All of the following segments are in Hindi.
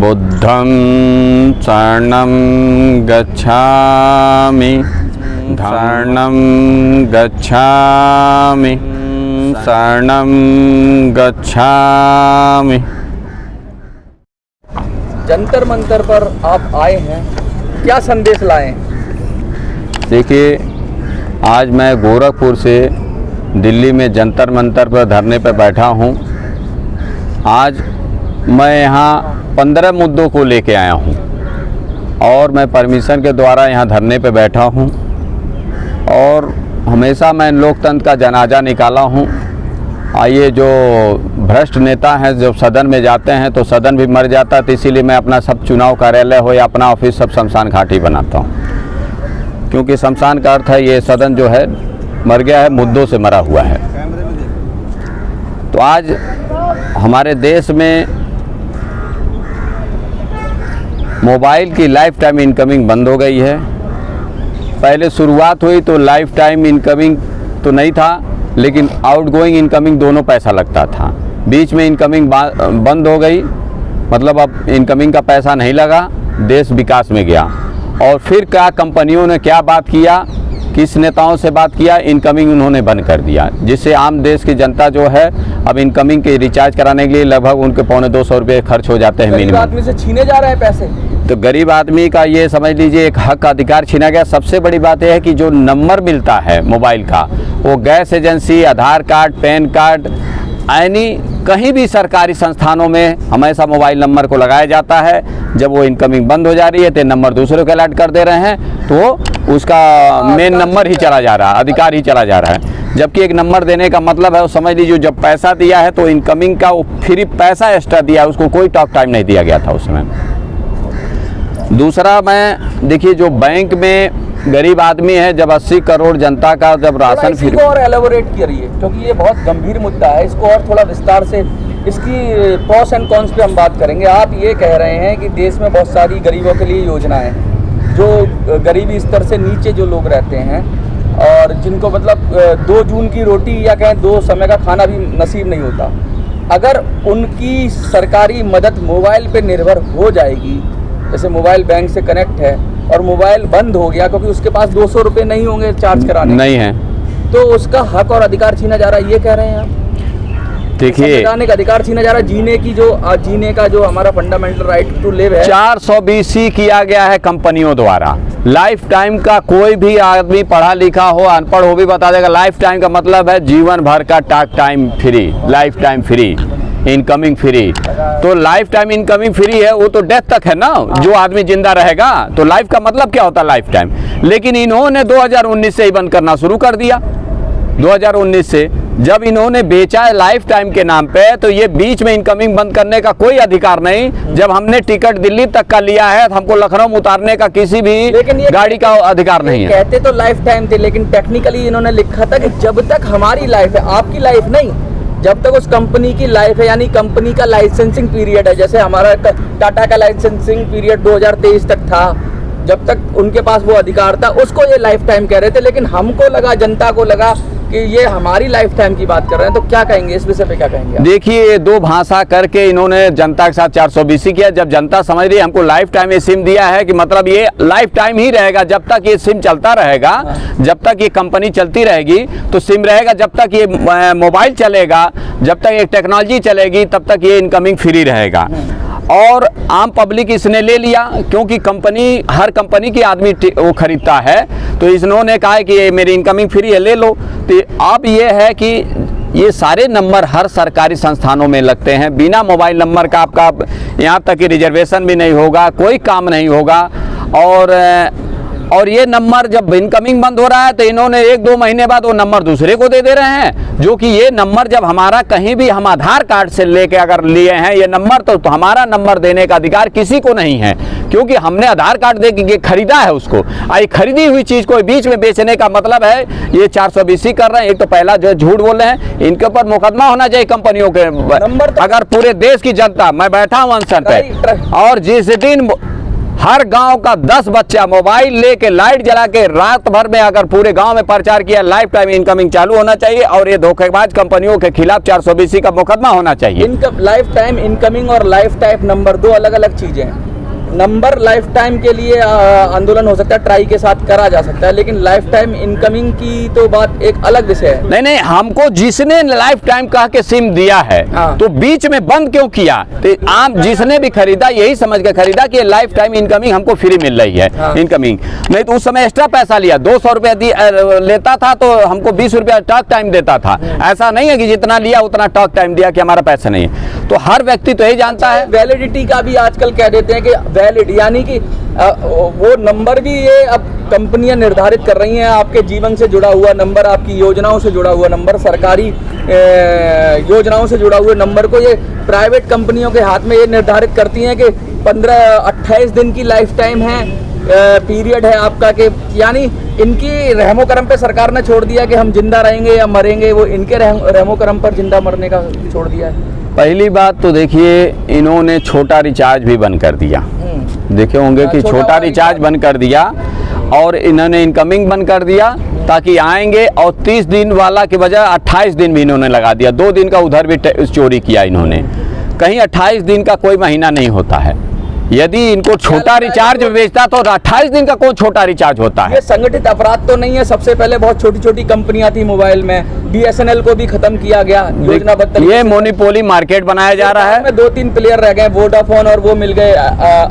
बुद्धं शरणं गच्छामि, शरणं गच्छामि, शरणं गच्छामि। जंतर मंतर पर आप आए हैं, क्या संदेश लाए? देखिए, आज मैं गोरखपुर से दिल्ली में जंतर मंतर पर धरने पर बैठा हूँ। आज मैं यहाँ 15 मुद्दों को लेके आया हूँ और मैं परमिशन के द्वारा यहाँ धरने पे बैठा हूँ और हमेशा मैं लोकतंत्र का जनाजा निकाला हूँ। ये जो भ्रष्ट नेता हैं जब सदन में जाते हैं तो सदन भी मर जाता है, तो इसीलिए मैं अपना सब चुनाव कार्यालय हो या अपना ऑफिस सब शमशान घाटी बनाता हूँ, क्योंकि शमशान का अर्थ है ये सदन जो है मर गया है, मुद्दों से मरा हुआ है। तो आज हमारे देश में मोबाइल की लाइफ टाइम इनकमिंग बंद हो गई है। पहले शुरुआत हुई तो लाइफ टाइम इनकमिंग तो नहीं था, लेकिन आउटगोइंग इनकमिंग दोनों पैसा लगता था। बीच में इनकमिंग बंद हो गई, मतलब अब इनकमिंग का पैसा नहीं लगा, देश विकास में गया। और फिर क्या कंपनियों ने क्या बात किया, किस नेताओं से बात किया, इनकमिंग उन्होंने बंद कर दिया, जिससे आम देश की जनता जो है अब इनकमिंग के रिचार्ज कराने के लिए लगभग उनके 250 रुपये खर्च हो जाते हैं मिनिमम। गरीब आदमी से छीने जा रहे हैं पैसे। तो गरीब आदमी का ये समझ लीजिए एक हक अधिकार छीना गया। सबसे बड़ी बात यह है कि जो नंबर मिलता है मोबाइल का, वो गैस एजेंसी, आधार कार्ड, पैन कार्ड, यानी कहीं भी सरकारी संस्थानों में हमेशा मोबाइल नंबर को लगाया जाता है। जब वो इनकमिंग बंद हो जा रही है तो नंबर दूसरे को अलर्ट कर दे रहे हैं, तो उसका मेन नंबर ही चला जा रहा है, अधिकार ही चला जा रहा है। जबकि एक नंबर देने का मतलब है, वो समझ लीजिए जब पैसा दिया है तो इनकमिंग का वो फ्री पैसा एक्स्ट्रा दिया है, उसको कोई टॉक टाइम नहीं दिया गया था उसमें। दूसरा, मैं देखिए जो बैंक में गरीब आदमी है, जब 80 करोड़ जनता का जब राशन फ्री, और एलेबोरेट करिए क्योंकि ये बहुत गंभीर मुद्दा है, इसको और थोड़ा विस्तार से इसकी प्रोस एंड कॉन्स पे हम बात करेंगे। आप ये कह रहे हैं कि देश में बहुत सारी गरीबों के लिए योजनाएं हैं, जो गरीबी स्तर से नीचे जो लोग रहते हैं और जिनको मतलब 2 जून की रोटी या कहें 2 समय का खाना भी नसीब नहीं होता, अगर उनकी सरकारी मदद मोबाइल पे निर्भर हो जाएगी, जैसे मोबाइल बैंक से कनेक्ट है और मोबाइल बंद हो गया क्योंकि उसके पास 200 रुपये नहीं होंगे चार्ज कराने, नहीं है, तो उसका हक और अधिकार छीना जा रहा है, ये कह रहे हैं आप? देखिए, संवैधानिक अधिकार छीना जा रहा है, जीने का जो हमारा फंडामेंटल राइट टू लिव है। 420 किया गया है कंपनियों द्वारा। लाइफ टाइम का कोई भी आदमी पढ़ा लिखा हो, अनपढ़ हो भी बता देगा। लाइफ टाइम का मतलब है जीवन भर का talk time free, life time free, incoming free. तो लाइफ टाइम इनकमिंग फ्री है, वो तो डेथ तक है ना, जो आदमी जिंदा रहेगा। तो लाइफ का मतलब क्या होता है लाइफ टाइम? लेकिन इन्होंने 2019 से ही बंद करना शुरू कर दिया। 2019 से जब इन्होंने बेचा है लाइफ टाइम के नाम पे, तो ये बीच में इनकमिंग बंद करने का कोई अधिकार नहीं। जब हमने टिकट दिल्ली तक का लिया है तो हमको लखनऊ में उतारने का किसी भी गाड़ी का अधिकार नहीं है। कहते तो लाइफ टाइम थे, लेकिन टेक्निकली इन्होंने लिखा था कि जब तक हमारी लाइफ है, आपकी लाइफ नहीं, जब तक उस कंपनी की लाइफ है, यानी कंपनी का लाइसेंसिंग पीरियड है। जैसे हमारा टाटा का लाइसेंसिंग पीरियड 2023 तक था, जब तक उनके पास वो अधिकार था, उसको ये लाइफ टाइम कह रहे थे। लेकिन हमको लगा, जनता को लगा कि ये हमारी लाइफ टाइम की बात कर रहे हैं। तो क्या कहेंगे इस विषय पे, क्या कहेंगे? देखिए, ये 2 भाषा करके इन्होंने जनता के साथ 420 किया। जब जनता समझ रही है हमको लाइफ टाइम ये सिम दिया है कि मतलब ये लाइफ टाइम ही रहेगा, जब तक ये सिम चलता रहेगा, जब तक ये कंपनी चलती रहेगी तो सिम रहेगा, जब तक ये मोबाइल चलेगा, जब तक ये टेक्नोलॉजी चलेगी, तब तक ये इनकमिंग फ्री रहेगा। और आम पब्लिक इसने ले लिया, क्योंकि कंपनी, हर कंपनी की आदमी वो खरीदता है, तो इन्होंने कहा है कि ये मेरी इनकमिंग फ्री है, ले लो। तो अब ये है कि ये सारे नंबर हर सरकारी संस्थानों में लगते हैं। बिना मोबाइल नंबर का आपका यहाँ तक कि रिजर्वेशन भी नहीं होगा, कोई काम नहीं होगा। और ये नंबर जब इनकमिंग बंद हो रहा है तो इन्होंने 1-2 महीने बाद वो नंबर दूसरे को दे दे रहे हैं, जो कि ये नंबर जब हमारा कहीं भी हम आधार कार्ड से लेके अगर लिए हैं ये नंबर, तो हमारा नंबर देने का अधिकार किसी को नहीं है, क्योंकि हमने आधार कार्ड दे के खरीदा है उसको। आई खरीदी हुई चीज़ को बीच में बेचने का मतलब है ये 420 कर रहे हैं। एक तो पहला जो झूठ बोल रहे हैं, इनके ऊपर मुकदमा होना चाहिए कंपनियों के नंबर। अगर पूरे देश की जनता, मैं बैठा हूँ अनशन पे, और जिस दिन हर गांव का 10 बच्चा मोबाइल लेके लाइट जला के रात भर में अगर पूरे गांव में प्रचार किया लाइफ टाइम इनकमिंग चालू होना चाहिए और ये धोखेबाज कंपनियों के खिलाफ 420 का मुकदमा होना चाहिए। इनकम लाइफ टाइम इनकमिंग और लाइफ टाइम नंबर दो अलग अलग चीजें हैं। नंबर लाइफ टाइम के लिए आंदोलन हो सकता है, ट्राई के साथ करा जा सकता है, लेकिन लाइफ टाइम इनकमिंग की तो बात एक अलग विषय है। नहीं नहीं, हमको जिसने लाइफ टाइम कह के सिम दिया है तो बीच में बंद क्यों किया? तो आप जिसने भी खरीदा यही समझ के खरीदा कि लाइफ टाइम इनकमिंग हमको फ्री मिल रही है। इनकमिंग नहीं तो उस समय एक्स्ट्रा पैसा लिया, 200 रुपया लेता था तो हमको 20 रुपया टॉक टाइम देता था। ऐसा नहीं है कि जितना लिया उतना टॉक टाइम दिया कि हमारा पैसा नहीं है। तो हर व्यक्ति तो यही जानता है। वैलिडिटी का भी आजकल कह देते हैं कि वैलिड, यानी कि वो नंबर भी ये अब कंपनियां निर्धारित कर रही हैं। आपके जीवन से जुड़ा हुआ नंबर, आपकी योजनाओं से जुड़ा हुआ नंबर, सरकारी योजनाओं से जुड़ा हुआ नंबर को ये प्राइवेट कंपनियों के हाथ में ये निर्धारित करती हैं कि 15-28 दिन की लाइफ टाइम है, पीरियड है आपका, कि यानी इनकी रहमो करम पे सरकार ने छोड़ दिया कि हम जिंदा रहेंगे या मरेंगे, वो इनके रहमो करम पर जिंदा मरने का छोड़ दिया है। पहली बात तो देखिए, इन्होंने छोटा रिचार्ज भी बंद कर दिया। देखे होंगे कि छोटा रिचार्ज बंद कर दिया और इन्होंने इनकमिंग बंद कर दिया ताकि आएंगे, और 30 दिन वाला के बजाय 28 दिन भी इन्होंने लगा दिया। 2 दिन का उधर भी चोरी किया इन्होंने। कहीं 28 दिन का कोई महीना नहीं होता है। यदि इनको छोटा रिचार्ज बेचता तो 28 दिन का कौन छोटा रिचार्ज होता है? ये संगठित अपराध तो नहीं है? सबसे पहले बहुत छोटी छोटी कंपनियां थी मोबाइल में, BSNL को भी खत्म किया गया योजनाबद्ध। ये मोनोपोली मार्केट बनाया जा रहा है। 2-3 प्लेयर रह गए, वोडाफोन और वो मिल गए,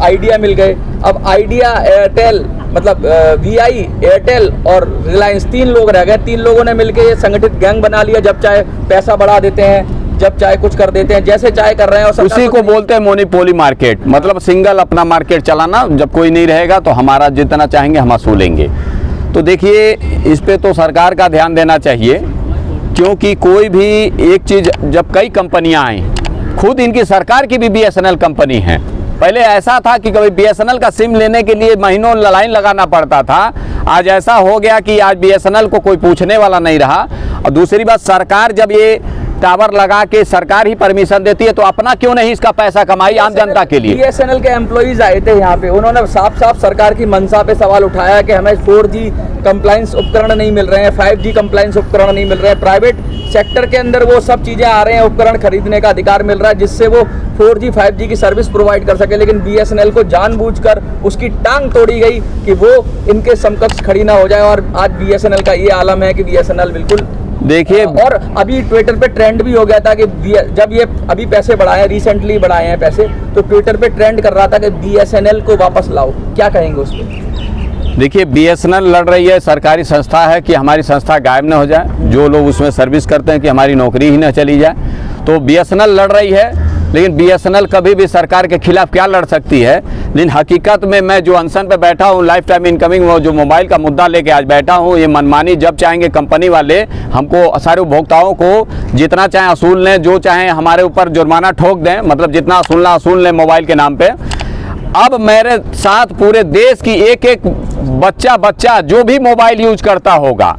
आइडिया मिल गए। अब आइडिया, एयरटेल, मतलब VI, एयरटेल और रिलायंस, 3 लोग रह गए। 3 लोगों ने मिलकर ये संगठित गैंग बना लिया। जब चाहे पैसा बढ़ा देते हैं, जब चाहे कुछ कर देते हैं, जैसे चाहे कर रहे हैं। और उसी को बोलते हैं मोनोपोली मार्केट, मतलब सिंगल अपना मार्केट चलाना। जब कोई नहीं रहेगा तो हमारा जितना चाहेंगे हम वसूलेंगे। तो देखिए, इस पे तो सरकार का ध्यान देना चाहिए, क्योंकि कोई भी एक चीज़, जब कई कंपनियां आई, खुद इनकी सरकार की भी BSNL कंपनी है। पहले ऐसा था कि कभी BSNL का सिम लेने के लिए महीनों लाइन लगाना पड़ता था। आज ऐसा हो गया कि आज BSNL को कोई पूछने वाला नहीं रहा। और दूसरी बात, सरकार जब ये टावर लगा के सरकार ही परमिशन देती है तो अपना क्यों नहीं इसका पैसा कमाई आम जनता के लिए? BSNL के एम्प्लॉइज आए थे यहाँ पे, उन्होंने साफ साफ सरकार की मंशा पे सवाल उठाया कि हमें 4G कंप्लायंस उपकरण नहीं मिल रहे हैं, 5G कंप्लायंस उपकरण नहीं मिल रहे हैं। प्राइवेट सेक्टर के अंदर वो सब चीज़ें आ रहे हैं, उपकरण खरीदने का अधिकार मिल रहा है जिससे वो 4G 5G की सर्विस प्रोवाइड कर सके। लेकिन BSNL को जानबूझकर उसकी टांग तोड़ी गई कि वो इनके समकक्ष खड़ी ना हो जाए। और आज BSNL का ये आलम है कि BSNL बिल्कुल, देखिए, और अभी ट्विटर पे ट्रेंड भी हो गया था कि जब ये अभी पैसे बढ़ाए, रिसेंटली बढ़ाए हैं पैसे, तो ट्विटर पे ट्रेंड कर रहा था कि BSNL को वापस लाओ। क्या कहेंगे उस पर? देखिए, BSNL लड़ रही है, सरकारी संस्था है, कि हमारी संस्था गायब न हो जाए, जो लोग उसमें सर्विस करते हैं कि हमारी नौकरी ही न चली जाए। तो BSNL लड़ रही है, लेकिन BSNL कभी भी सरकार के खिलाफ क्या लड़ सकती है। लेकिन हकीकत में मैं जो अनशन पे बैठा हूँ, लाइफ टाइम इनकमिंग, वो जो मोबाइल का मुद्दा लेके आज बैठा हूँ, ये मनमानी जब चाहेंगे कंपनी वाले हमको, सारे उपभोक्ताओं को जितना चाहे असूल लें, जो चाहे हमारे ऊपर जुर्माना ठोक दें, मतलब जितना असूलना असूल लें मोबाइल के नाम पे। अब मेरे साथ पूरे देश की एक एक बच्चा जो भी मोबाइल यूज करता होगा,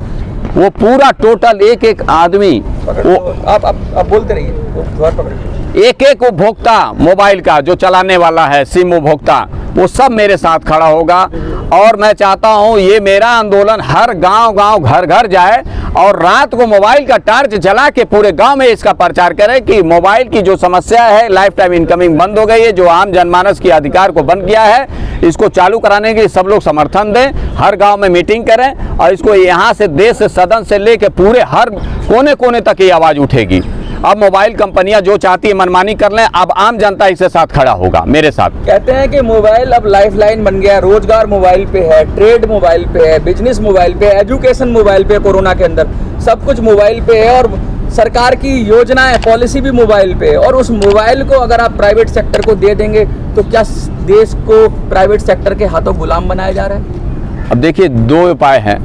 वो पूरा टोटल एक एक आदमी, वो आप बोलते रहिए, एक एक उपभोक्ता मोबाइल का जो चलाने वाला है, सिम उपभोक्ता, वो सब मेरे साथ खड़ा होगा। और मैं चाहता हूँ ये मेरा आंदोलन हर गांव घर घर जाए और रात को मोबाइल का टार्च जला के पूरे गांव में इसका प्रचार करें कि मोबाइल की जो समस्या है, लाइफ टाइम इनकमिंग बंद हो गई है, जो आम जनमानस के अधिकार को बंद किया है, इसको चालू कराने के लिए सब लोग समर्थन दें। हर गांव में मीटिंग करें और इसको यहाँ से, देश से, सदन से लेके पूरे हर कोने कोने तक ये आवाज़ उठेगी। अब मोबाइल कंपनियां जो चाहती है मनमानी कर लें, अब आम जनता इसके साथ खड़ा होगा मेरे साथ। कहते हैं कि मोबाइल अब लाइफलाइन बन गया है, रोजगार मोबाइल पे है, ट्रेड मोबाइल पे है, बिजनेस मोबाइल पे है, एजुकेशन मोबाइल पे है, कोरोना के अंदर सब कुछ मोबाइल पे है, और सरकार की योजनाएं, पॉलिसी भी मोबाइल पे है। और उस मोबाइल को अगर आप प्राइवेट सेक्टर को दे देंगे तो क्या देश को प्राइवेट सेक्टर के हाथों गुलाम बनाया जा रहा है? अब देखिए, 2 उपाय हैं।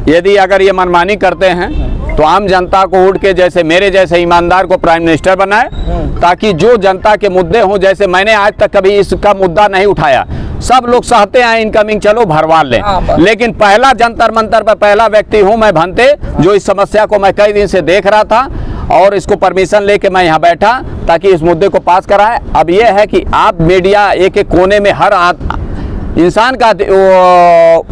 यदि अगर ये मनमानी करते हैं तो आम जनता को उठ के, जैसे मेरे जैसे ईमानदार को प्राइम मिनिस्टर बनाए, ताकि जो जनता के मुद्दे हों, जैसे मैंने आज तक कभी इसका मुद्दा नहीं उठाया, सब लोग सहते हैं इनकमिंग, चलो भरवा लें, लेकिन पहला जंतर मंतर पर पहला व्यक्ति हूं मैं भंते, जो इस समस्या को मैं कई दिन से देख रहा था और इसको परमिशन लेके मैं यहाँ बैठा ताकि इस मुद्दे को पास कराए। अब यह है कि आप मीडिया एक एक कोने में इंसान का वो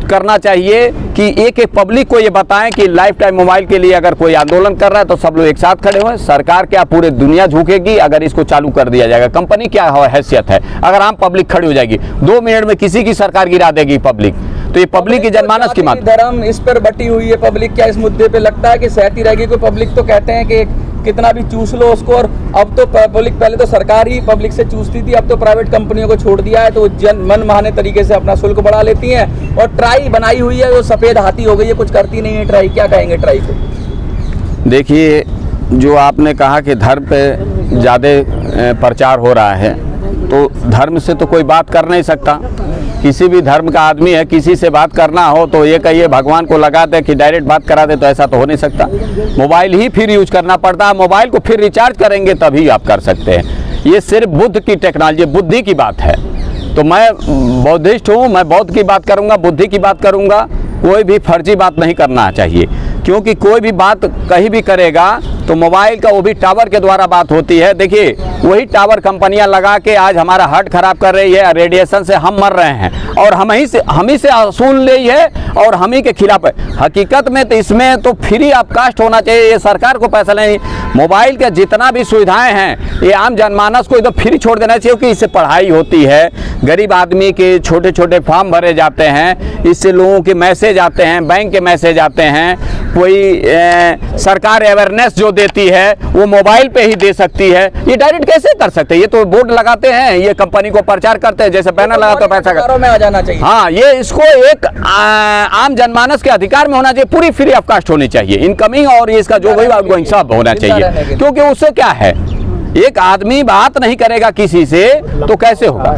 करना चाहिए कि एक एक पब्लिक को ये बताएं कि लाइफ टाइम मोबाइल के लिए अगर कोई आंदोलन कर रहा है तो सब लोग एक साथ खड़े हुए। सरकार क्या पूरे दुनिया झुकेगी अगर इसको चालू कर दिया जाएगा? कंपनी क्या हैसियत है अगर आम पब्लिक खड़ी हो जाएगी? 2 मिनट में किसी की सरकार गिरा देगी पब्लिक, तो ये पब्लिक की जनमानस की मात। धर्म इस पर बटी हुई है पब्लिक, क्या इस मुद्दे पे लगता है कि सहती रहेगी? कोई पब्लिक तो कहते हैं कि कितना भी चूस लो उसको, और अब तो पब्लिक, पहले तो सरकार ही पब्लिक से चूसती थी, अब तो प्राइवेट कंपनियों को छोड़ दिया है, तो जन मन माने तरीके से अपना शुल्क बढ़ा लेती हैं। और ट्राई बनाई हुई है, वो सफ़ेद हाथी हो गई है, कुछ करती नहीं है ट्राई। क्या कहेंगे ट्राई को? देखिए, जो आपने कहा कि धर्म पे ज़्यादा प्रचार हो रहा है, तो धर्म से तो कोई बात कर नहीं सकता। किसी भी धर्म का आदमी है, किसी से बात करना हो तो ये कहिए भगवान को लगा दे कि डायरेक्ट बात करा दे, तो ऐसा तो हो नहीं सकता। मोबाइल ही फिर यूज करना पड़ता है, मोबाइल को फिर रिचार्ज करेंगे तभी आप कर सकते हैं। ये सिर्फ बुद्ध की टेक्नोलॉजी, बुद्धि की बात है। तो मैं बौद्धिस्ट हूँ, मैं बौद्ध की बात करूँगा, बुद्धि की बात करूँगा। कोई भी फर्जी बात नहीं करना चाहिए, क्योंकि कोई भी बात कहीं भी करेगा तो मोबाइल का वो भी टावर के द्वारा बात होती है। देखिए, वही टावर कंपनियां लगा के आज हमारा हार्ट खराब कर रही है, रेडिएशन से हम मर रहे हैं, और हम ही से असूल रही है और हम ही के खिलाफ है। हकीकत में तो इसमें तो फ्री ऑफ कास्ट होना चाहिए, ये सरकार को पैसा नहीं। मोबाइल के जितना भी सुविधाएं हैं ये आम जनमानस को एकदम फ्री छोड़ देना चाहिए, क्योंकि इससे पढ़ाई होती है, गरीब आदमी के छोटे छोटे फॉर्म भरे जाते हैं, इससे लोगों के मैसेज आते हैं, बैंक के मैसेज आते हैं। कोई सरकार अवेयरनेस जो देती है वो मोबाइल पे ही दे सकती है। ये डायरेक्ट कैसे कर सकते हैं? ये तो बोर्ड लगाते हैं, ये कंपनी को प्रचार करते हैं, जैसे बैनर लगा तो पैसा में आ जाना चाहिए। हाँ, ये इसको एक आम जनमानस के अधिकार में होना चाहिए, पूरी फ्री ऑफ कास्ट होनी चाहिए इनकमिंग, और इसका जो भी सब होना चाहिए। क्योंकि उससे क्या है, एक आदमी बात नहीं करेगा किसी से तो कैसे होगा?